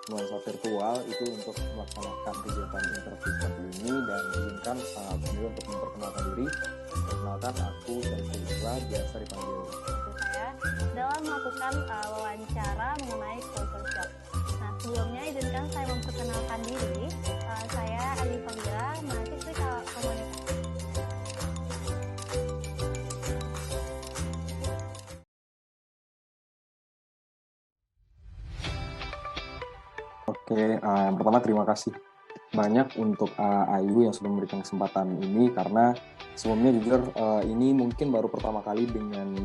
nuansa virtual itu untuk melaksanakan kegiatan interview seperti ini, dan izinkan sendiri untuk memperkenalkan diri. Perkenalkan, aku Syariful Islah, biasa dipanggil saya dalam melakukan wawancara mengenai culture shock. Nah, sebelumnya izinkan saya memperkenalkan diri. Saya Ali Fahira, mahasiswi komunikasi. Oke, yang pertama terima kasih banyak untuk Ayu yang sudah memberikan kesempatan ini, karena sebelumnya jujur ini mungkin baru pertama kali dengan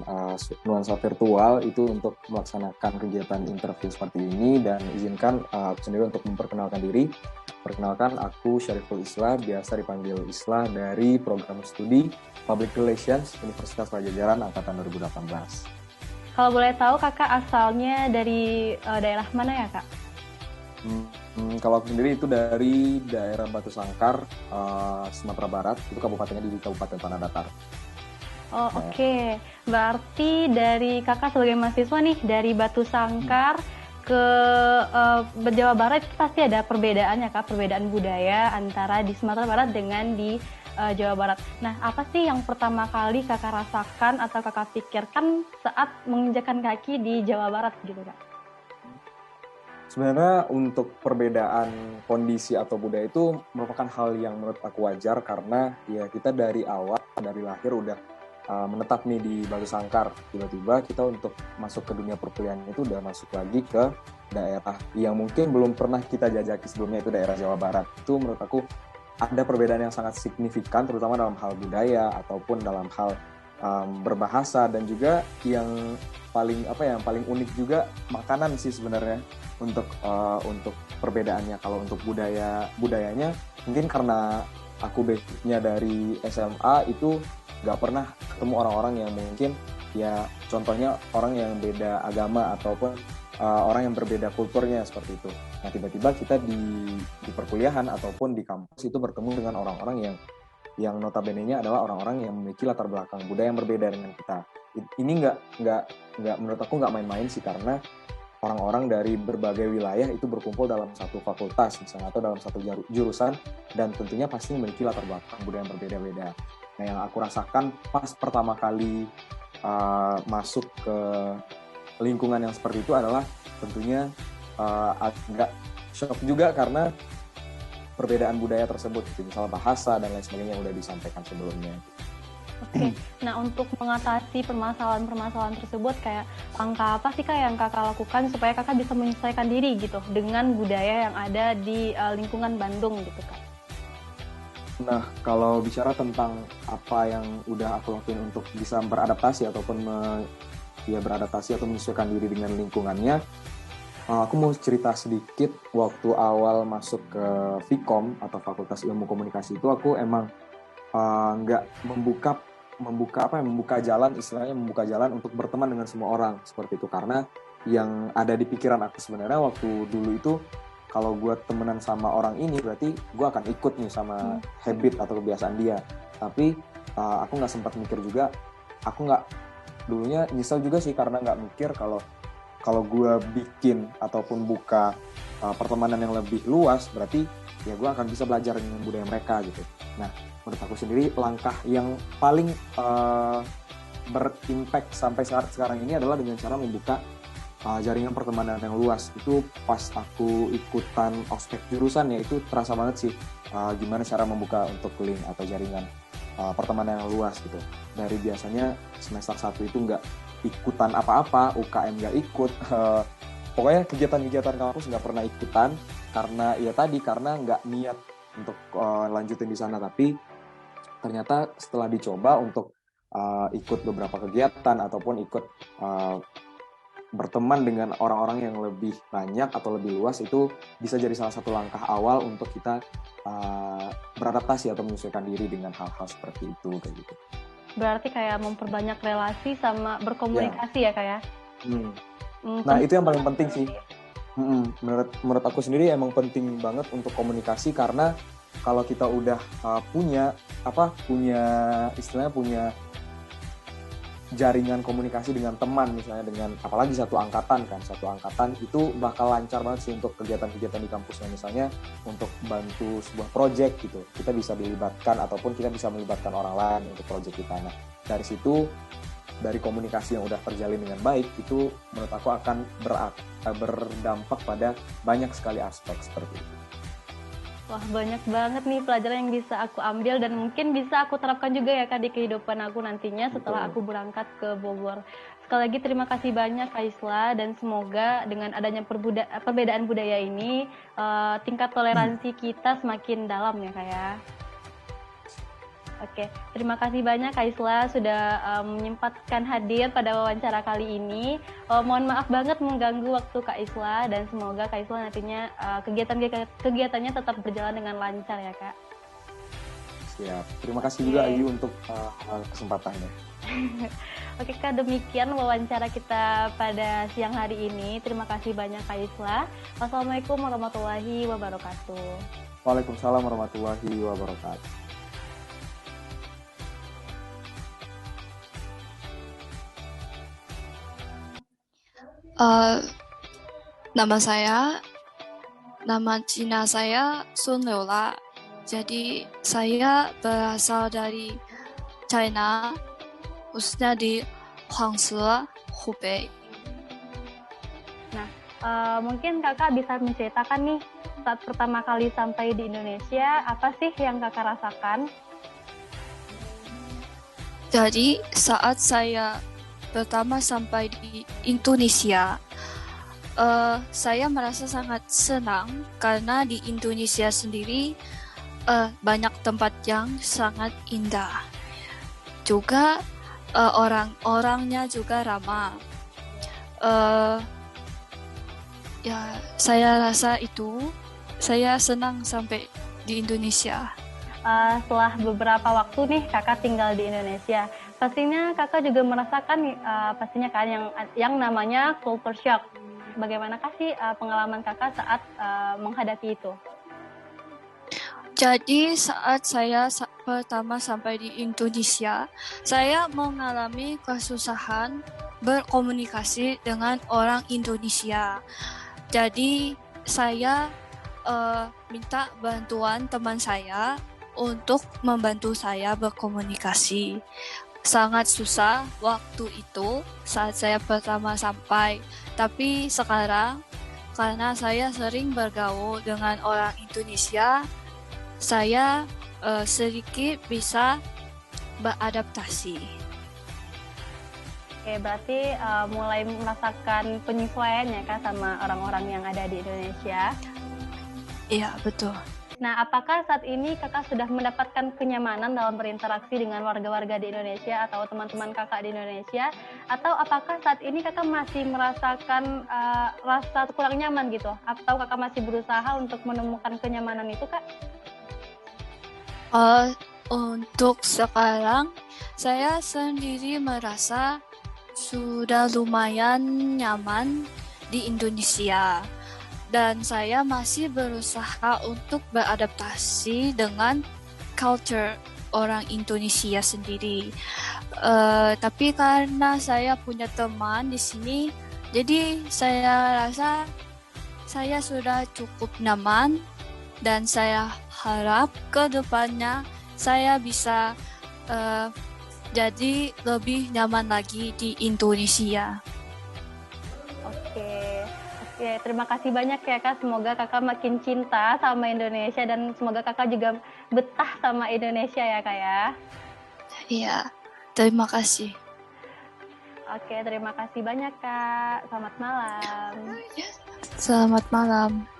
nuansa virtual itu untuk melaksanakan kegiatan interview seperti ini, dan izinkan aku sendiri untuk memperkenalkan diri. Perkenalkan, aku Syariful Islah, biasa dipanggil Islah, dari program studi Public Relations Universitas Padjadjaran angkatan 2018. Kalau boleh tahu kakak asalnya dari daerah mana ya kak? Kalau aku sendiri itu dari daerah Batu Sangkar, Sumatera Barat, itu kabupatennya di Kabupaten Tanah Datar. Oh oke. Berarti dari kakak sebagai mahasiswa nih dari Batu Sangkar ke Jawa Barat itu pasti ada perbedaannya kak, perbedaan budaya antara di Sumatera Barat dengan di Jawa Barat. Nah, apa sih yang pertama kali kakak rasakan atau kakak pikirkan saat menginjakan kaki di Jawa Barat gitu kak? Sebenarnya untuk perbedaan kondisi atau budaya itu merupakan hal yang menurut aku wajar, karena ya kita dari awal, dari lahir udah menetap nih di Batu Sangkar. Tiba-tiba kita untuk masuk ke dunia perkuliahan itu udah masuk lagi ke daerah yang mungkin belum pernah kita jajaki sebelumnya, itu daerah Jawa Barat. Itu menurut aku ada perbedaan yang sangat signifikan, terutama dalam hal budaya ataupun dalam hal berbahasa, dan juga yang paling paling unik juga makanan sih sebenarnya untuk perbedaannya. Kalau untuk budayanya mungkin karena aku basicnya dari SMA itu nggak pernah ketemu orang-orang yang mungkin ya contohnya orang yang beda agama ataupun orang yang berbeda kulturnya seperti itu. Nah, tiba-tiba kita di perkuliahan ataupun di kampus itu bertemu dengan orang-orang yang notabene-nya adalah orang-orang yang memiliki latar belakang budaya yang berbeda dengan kita. Ini nggak menurut aku nggak main-main sih, karena orang-orang dari berbagai wilayah itu berkumpul dalam satu fakultas misalnya atau dalam satu jurusan, dan tentunya pasti memiliki latar belakang budaya yang berbeda-beda. Nah, yang aku rasakan pas pertama kali masuk ke lingkungan yang seperti itu adalah tentunya agak shock juga karena perbedaan budaya tersebut, misalnya bahasa dan lain sebagainya yang udah disampaikan sebelumnya. Oke, nah untuk mengatasi permasalahan-permasalahan tersebut, kayak langkah apa sih kak yang kakak lakukan supaya kakak bisa menyesuaikan diri gitu dengan budaya yang ada di lingkungan Bandung gitu kak? Nah, kalau bicara tentang apa yang udah aku lakuin untuk bisa beradaptasi ataupun beradaptasi atau menyesuaikan diri dengan lingkungannya, aku mau cerita sedikit. Waktu awal masuk ke Vkom atau Fakultas Ilmu Komunikasi itu, aku emang nggak membuka jalan, istilahnya membuka jalan untuk berteman dengan semua orang seperti itu, karena yang ada di pikiran aku sebenarnya waktu dulu itu, kalau gue temenan sama orang ini berarti gue akan ikut nih sama habit atau kebiasaan dia. Tapi aku nggak sempat mikir juga, aku nggak, dulunya nyesel juga sih karena nggak mikir kalau gue bikin ataupun buka pertemanan yang lebih luas, berarti ya gue akan bisa belajar dengan budaya mereka gitu. Nah, menurut aku sendiri langkah yang paling berimpact sampai sekarang ini adalah dengan cara membuka jaringan pertemanan yang luas. Itu pas aku ikutan ospek jurusan ya, itu terasa banget sih gimana cara membuka untuk link atau jaringan pertemanan yang luas gitu. Dari biasanya semester 1 itu nggak ikutan apa-apa, UKM nggak ikut, pokoknya kegiatan-kegiatan kampus nggak pernah ikutan, karena nggak niat untuk lanjutin di sana. Tapi ternyata setelah dicoba untuk ikut beberapa kegiatan ataupun ikut berteman dengan orang-orang yang lebih banyak atau lebih luas, itu bisa jadi salah satu langkah awal untuk kita beradaptasi atau menyesuaikan diri dengan hal-hal seperti itu kayak gitu. Berarti kayak memperbanyak relasi sama berkomunikasi ya kak ya? Nah, itu yang paling penting sih. Menurut aku sendiri emang penting banget untuk komunikasi, karena kalau kita udah punya jaringan komunikasi dengan teman, misalnya dengan apalagi satu angkatan itu bakal lancar banget sih untuk kegiatan-kegiatan di kampusnya. Misalnya untuk bantu sebuah project gitu, kita bisa dilibatkan ataupun kita bisa melibatkan orang lain untuk project kita. Nah, dari situ, dari komunikasi yang udah terjalin dengan baik, itu menurut aku akan berdampak pada banyak sekali aspek seperti itu. Wah, banyak banget nih pelajaran yang bisa aku ambil dan mungkin bisa aku terapkan juga ya Kak di kehidupan aku nantinya setelah aku berangkat ke Bogor. Sekali lagi terima kasih banyak Kak Isla, dan semoga dengan adanya perbedaan budaya ini tingkat toleransi kita semakin dalam ya Kak ya. Oke, terima kasih banyak Kak Isla sudah menyempatkan hadir pada wawancara kali ini. Mohon maaf banget mengganggu waktu Kak Isla, dan semoga Kak Isla nantinya kegiatannya tetap berjalan dengan lancar ya Kak. Siap, terima kasih juga Ayu untuk kesempatannya. Oke Kak, demikian wawancara kita pada siang hari ini. Terima kasih banyak Kak Isla. Wassalamualaikum warahmatullahi wabarakatuh. Waalaikumsalam warahmatullahi wabarakatuh. Nama Cina saya Sun Leola. Jadi saya berasal dari China, khususnya di Huangshi, Hubei. Nah, mungkin kakak bisa menceritakan nih saat pertama kali sampai di Indonesia, apa sih yang kakak rasakan? Jadi saat saya pertama sampai di Indonesia, saya merasa sangat senang karena di Indonesia sendiri banyak tempat yang sangat indah. Juga orang-orangnya juga ramah. Ya, saya rasa itu saya senang sampai di Indonesia. Setelah beberapa waktu nih kakak tinggal di Indonesia, pastinya kakak juga merasakan pastinya kan yang namanya culture shock. Bagaimana sih pengalaman kakak saat menghadapi itu? Jadi saat saya pertama sampai di Indonesia, saya mengalami kesusahan berkomunikasi dengan orang Indonesia. Jadi saya minta bantuan teman saya untuk membantu saya berkomunikasi. Sangat susah waktu itu saat saya pertama sampai. Tapi sekarang karena saya sering bergaul dengan orang Indonesia, saya sedikit bisa beradaptasi. Oke, berarti mulai merasakan penyesuaian ya Kak sama orang-orang yang ada di Indonesia. Iya, betul. Nah, apakah saat ini kakak sudah mendapatkan kenyamanan dalam berinteraksi dengan warga-warga di Indonesia atau teman-teman kakak di Indonesia? Atau apakah saat ini kakak masih merasakan rasa kurang nyaman gitu? Atau kakak masih berusaha untuk menemukan kenyamanan itu, Kak? Untuk sekarang, saya sendiri merasa sudah lumayan nyaman di Indonesia. Dan saya masih berusaha untuk beradaptasi dengan culture orang Indonesia sendiri. Tapi karena saya punya teman di sini, jadi saya rasa saya sudah cukup nyaman dan saya harap ke depannya saya bisa jadi lebih nyaman lagi di Indonesia. Oke, terima kasih banyak ya Kak. Semoga kakak makin cinta sama Indonesia dan semoga kakak juga betah sama Indonesia ya Kak ya. Iya, terima kasih. Oke, terima kasih banyak Kak. Selamat malam. Selamat malam.